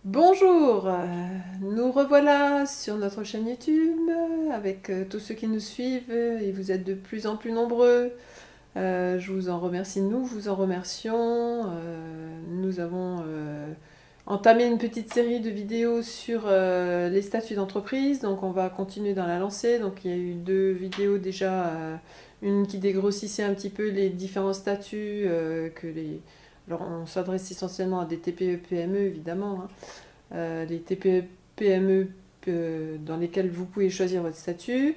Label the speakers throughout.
Speaker 1: Bonjour, nous revoilà sur notre chaîne YouTube avec tous ceux qui nous suivent et vous êtes de plus en plus nombreux. Je vous en remercie, nous vous en remercions. Nous avons entamé une petite série de vidéos sur les statuts d'entreprise, donc on va continuer dans la lancée. Donc il y a eu 2 vidéos déjà, une qui dégrossissait un petit peu les différents statuts Alors on s'adresse essentiellement à des TPE-PME évidemment, hein. Les TPE-PME dans lesquels vous pouvez choisir votre statut.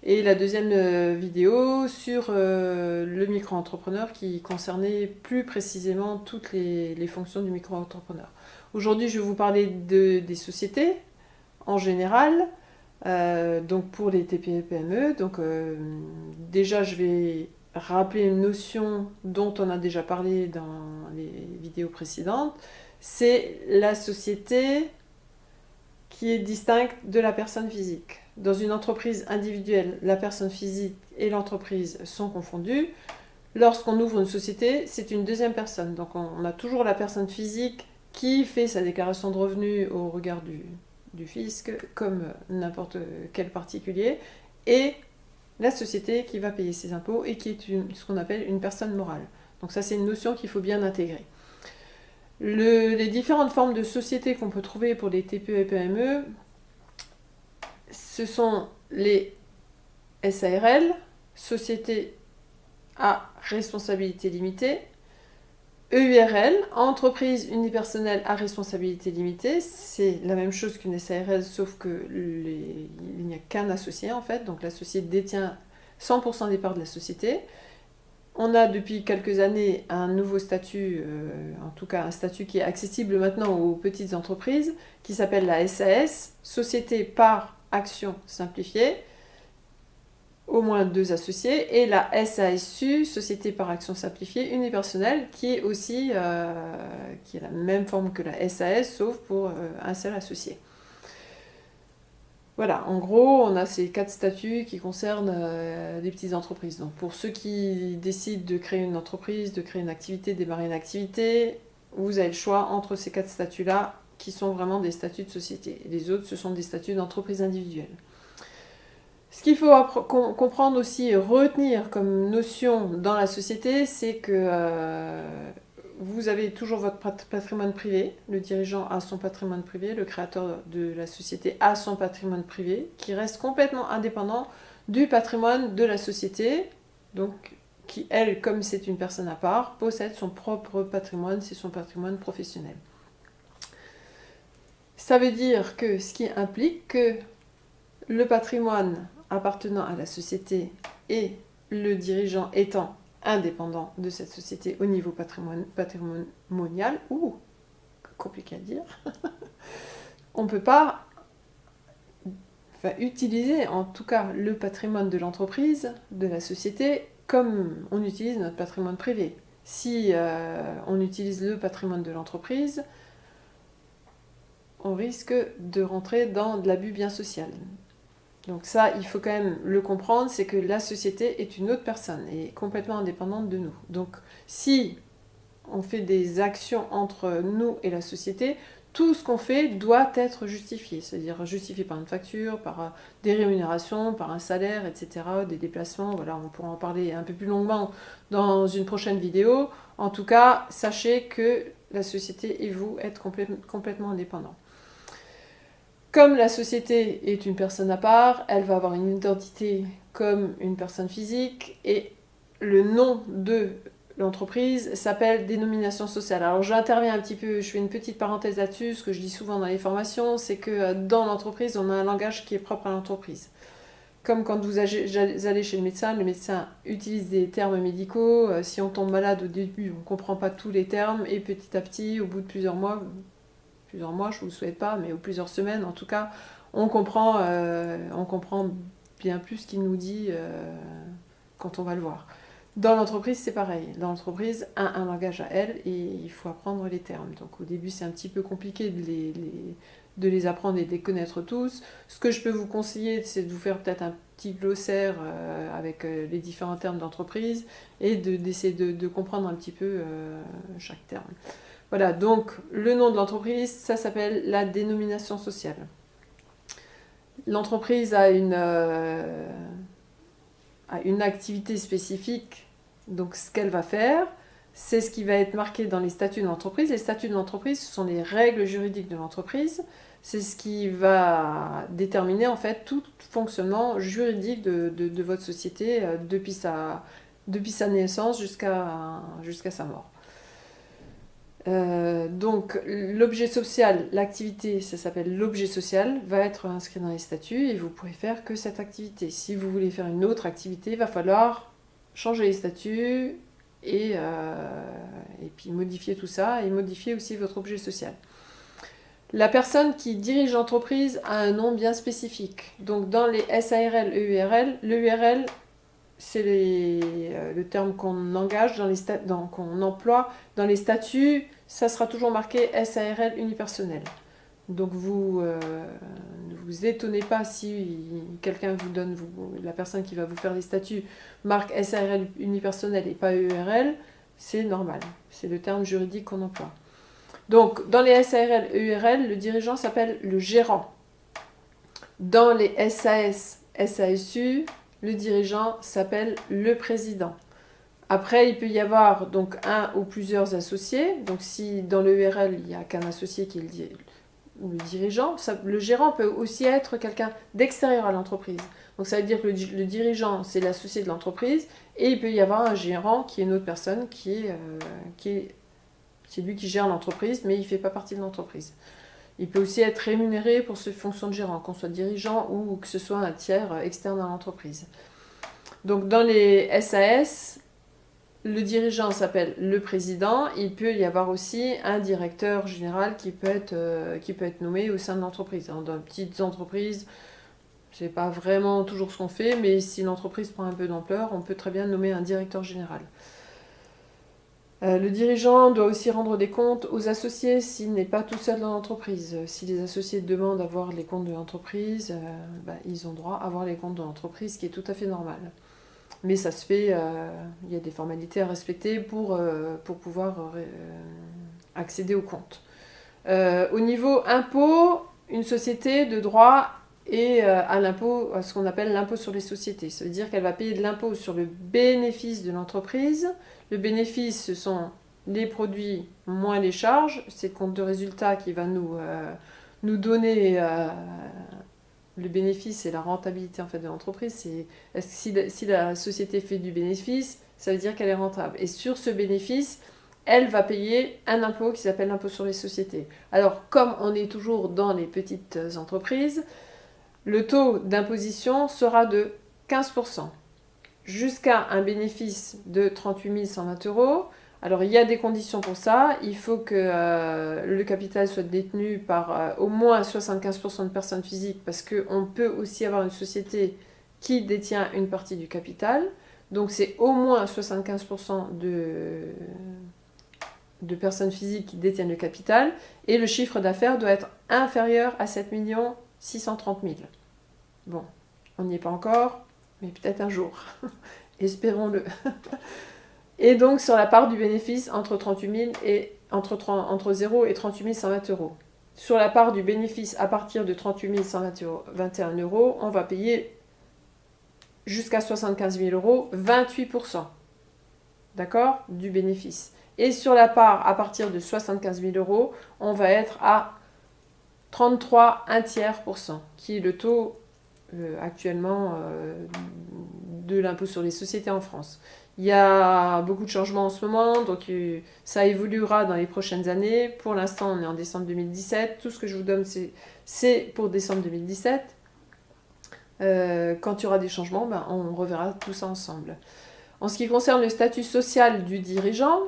Speaker 1: Et la deuxième vidéo sur le micro-entrepreneur qui concernait plus précisément toutes les fonctions du micro-entrepreneur. Aujourd'hui, je vais vous parler des sociétés en général, donc pour les TPE-PME. Donc déjà, je vais rappeler une notion dont on a déjà parlé dans les vidéos précédentes. C'est la société qui est distincte de la personne physique. Dans une entreprise individuelle, la personne physique et l'entreprise sont confondues. Lorsqu'on ouvre une société, c'est une deuxième personne. Donc on a toujours la personne physique qui fait sa déclaration de revenus au regard du fisc, comme n'importe quel particulier, et la société qui va payer ses impôts et qui est ce qu'on appelle une personne morale. Donc ça, c'est une notion qu'il faut bien intégrer. Les différentes formes de sociétés qu'on peut trouver pour les TPE et PME, ce sont les SARL, sociétés à responsabilité limitée, EURL, entreprise unipersonnelle à responsabilité limitée. C'est la même chose qu'une SARL, sauf qu'il n'y a qu'un associé en fait, donc l'associé détient 100% des parts de la société. On a depuis quelques années un nouveau statut, en tout cas un statut qui est accessible maintenant aux petites entreprises, qui s'appelle la SAS, Société par Action Simplifiée, au moins 2 associés, et la SASU, Société par Action Simplifiée unipersonnelle, qui est aussi qui est la même forme que la SAS, sauf pour un seul associé. Voilà, en gros, on a ces 4 statuts qui concernent les petites entreprises. Donc pour ceux qui décident de créer une entreprise, de créer une activité, de démarrer une activité, vous avez le choix entre ces 4 statuts-là, qui sont vraiment des statuts de société. Les autres, ce sont des statuts d'entreprise individuelle. Ce qu'il faut comprendre aussi et retenir comme notion dans la société, c'est que vous avez toujours votre patrimoine privé, le dirigeant a son patrimoine privé, le créateur de la société a son patrimoine privé, qui reste complètement indépendant du patrimoine de la société, donc qui, elle, comme c'est une personne à part, possède son propre patrimoine, c'est son patrimoine professionnel. Ça veut dire que ce qui implique que le patrimoine appartenant à la société et le dirigeant étant indépendant de cette société au niveau patrimonial, compliqué à dire, on ne peut pas utiliser en tout cas le patrimoine de l'entreprise, de la société, comme on utilise notre patrimoine privé. Si on utilise le patrimoine de l'entreprise, on risque de rentrer dans de l'abus bien social. Donc ça, il faut quand même le comprendre, c'est que la société est une autre personne et complètement indépendante de nous. Donc si on fait des actions entre nous et la société, tout ce qu'on fait doit être justifié, c'est-à-dire justifié par une facture, par des rémunérations, par un salaire, etc., des déplacements. Voilà, on pourra en parler un peu plus longuement dans une prochaine vidéo. En tout cas, sachez que la société et vous êtes complètement indépendants. Comme la société est une personne à part, elle va avoir une identité comme une personne physique et le nom de l'entreprise s'appelle dénomination sociale. Alors j'interviens un petit peu, je fais une petite parenthèse là-dessus, ce que je dis souvent dans les formations, c'est que dans l'entreprise, on a un langage qui est propre à l'entreprise. Comme quand vous allez chez le médecin utilise des termes médicaux, si on tombe malade au début, on ne comprend pas tous les termes, et petit à petit, au bout de plusieurs mois, je ne vous le souhaite pas, mais aux plusieurs semaines en tout cas, on comprend bien plus ce qu'il nous dit quand on va le voir. Dans l'entreprise, c'est pareil. Dans l'entreprise, un langage à elle et il faut apprendre les termes. Donc au début, c'est un petit peu compliqué de les apprendre et de les connaître tous. Ce que je peux vous conseiller, c'est de vous faire peut-être un petit glossaire avec les différents termes d'entreprise et d'essayer de comprendre un petit peu chaque terme. Voilà, donc le nom de l'entreprise, ça s'appelle la dénomination sociale. L'entreprise a une activité spécifique, donc ce qu'elle va faire, c'est ce qui va être marqué dans les statuts de l'entreprise. Les statuts de l'entreprise, ce sont les règles juridiques de l'entreprise. C'est ce qui va déterminer en fait tout fonctionnement juridique de votre société depuis sa naissance jusqu'à sa mort. Donc l'objet social, l'activité, ça s'appelle l'objet social, va être inscrit dans les statuts et vous pourrez faire que cette activité. Si vous voulez faire une autre activité, il va falloir changer les statuts et puis modifier tout ça et modifier aussi votre objet social. La personne qui dirige l'entreprise a un nom bien spécifique. Donc dans les SARL, EURL, l'EURL, c'est le terme qu'on engage, qu'on emploie dans les statuts, ça sera toujours marqué SARL unipersonnel. Donc vous ne vous étonnez pas si quelqu'un vous donne, la personne qui va vous faire les statuts marque SARL unipersonnel et pas EURL, c'est normal, c'est le terme juridique qu'on emploie. Donc dans les SARL, EURL, le dirigeant s'appelle le gérant. Dans les SAS, SASU, le dirigeant s'appelle le président. Après, il peut y avoir donc un ou plusieurs associés. Donc si dans le URL, il n'y a qu'un associé qui est le dirigeant, le gérant peut aussi être quelqu'un d'extérieur à l'entreprise. Donc ça veut dire que le dirigeant, c'est l'associé de l'entreprise, et il peut y avoir un gérant qui est une autre personne c'est lui qui gère l'entreprise, mais il ne fait pas partie de l'entreprise. Il peut aussi être rémunéré pour ses fonctions de gérant, qu'on soit dirigeant ou que ce soit un tiers externe à l'entreprise. Donc dans les SAS, le dirigeant s'appelle le président. Il peut y avoir aussi un directeur général qui peut être nommé au sein de l'entreprise. Dans de petites entreprises, c'est pas vraiment toujours ce qu'on fait, mais si l'entreprise prend un peu d'ampleur, on peut très bien nommer un directeur général. Le dirigeant doit aussi rendre des comptes aux associés s'il n'est pas tout seul dans l'entreprise. Si les associés demandent à voir les comptes de l'entreprise, ils ont droit à voir les comptes de l'entreprise, ce qui est tout à fait normal. Mais ça se fait, il y a des formalités à respecter pour pouvoir accéder aux comptes. Au niveau impôt, une société de droit est à l'impôt, à ce qu'on appelle l'impôt sur les sociétés. Ça veut dire qu'elle va payer de l'impôt sur le bénéfice de l'entreprise. Le bénéfice, ce sont les produits moins les charges. C'est le compte de résultat qui va nous donner le bénéfice et la rentabilité en fait, de l'entreprise. Si la société fait du bénéfice, ça veut dire qu'elle est rentable. Et sur ce bénéfice, elle va payer un impôt qui s'appelle l'impôt sur les sociétés. Alors, comme on est toujours dans les petites entreprises, le taux d'imposition sera de 15%, jusqu'à un bénéfice de 38 120 €. Alors, il y a des conditions pour ça. Il faut que le capital soit détenu par au moins 75% de personnes physiques, parce qu'on peut aussi avoir une société qui détient une partie du capital. Donc, c'est au moins 75% de personnes physiques qui détiennent le capital. Et le chiffre d'affaires doit être inférieur à 7 630 000. Bon, on n'y est pas encore, mais peut-être un jour. Espérons-le. Et donc, sur la part du bénéfice, entre 0 et 38 120 €. Sur la part du bénéfice à partir de 38 121 €, on va payer jusqu'à 75 000 €, 28%. D'accord? Du bénéfice. Et sur la part à partir de 75 000 €, on va être à 33 1/3%, qui est le taux actuellement de l'impôt sur les sociétés en France. Il y a beaucoup de changements en ce moment, donc ça évoluera dans les prochaines années. Pour l'instant, on est en décembre 2017. Tout ce que je vous donne, c'est pour décembre 2017. Quand il y aura des changements, on reverra tout ça ensemble. En ce qui concerne le statut social du dirigeant,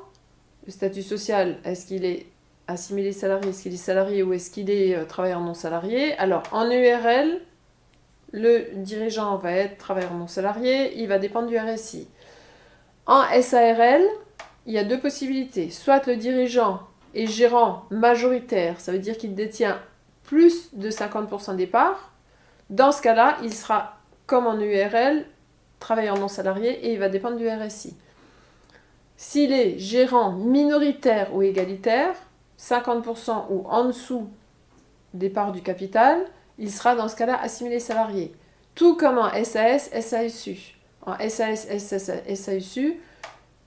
Speaker 1: le statut social, est-ce qu'il est assimilé salarié, est-ce qu'il est salarié ou est-ce qu'il est travailleur non salarié? Alors, en URL, le dirigeant va être travailleur non salarié, il va dépendre du RSI. En SARL, il y a deux possibilités. Soit le dirigeant est gérant majoritaire, ça veut dire qu'il détient plus de 50% des parts. Dans ce cas-là, il sera, comme en URL, travailleur non salarié et il va dépendre du RSI. S'il est gérant minoritaire ou égalitaire, 50% ou en dessous des parts du capital, il sera dans ce cas-là assimilé salarié. Tout comme en SAS, SASU. En SAS, SASU,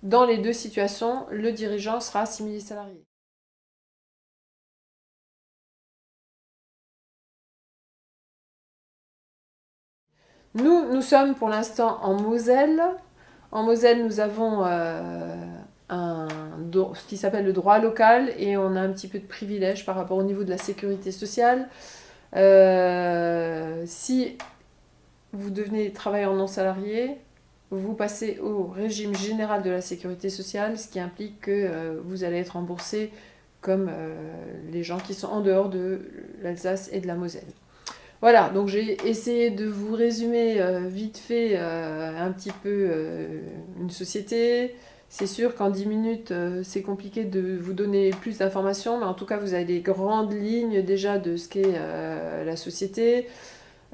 Speaker 1: dans les deux situations, le dirigeant sera assimilé salarié. Nous sommes pour l'instant en Moselle. En Moselle, nous avons ce qui s'appelle le droit local et on a un petit peu de privilège par rapport au niveau de la sécurité sociale. Si vous devenez travailleur non salarié, vous passez au régime général de la sécurité sociale, ce qui implique que vous allez être remboursé comme les gens qui sont en dehors de l'Alsace et de la Moselle. Voilà, donc j'ai essayé de vous résumer vite fait un petit peu une société. C'est sûr qu'en 10 minutes, c'est compliqué de vous donner plus d'informations, mais en tout cas, vous avez les grandes lignes déjà de ce qu'est la société.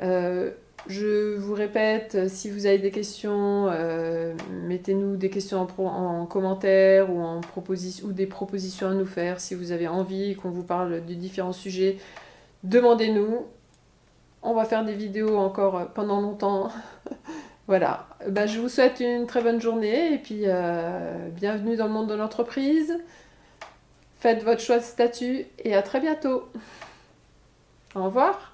Speaker 1: Euh, je vous répète, si vous avez des questions, mettez-nous des questions en commentaire ou, ou des propositions à nous faire. Si vous avez envie qu'on vous parle de différents sujets, demandez-nous. On va faire des vidéos encore pendant longtemps. Voilà. Ben, je vous souhaite une très bonne journée et puis bienvenue dans le monde de l'entreprise. Faites votre choix de statut et à très bientôt. Au revoir.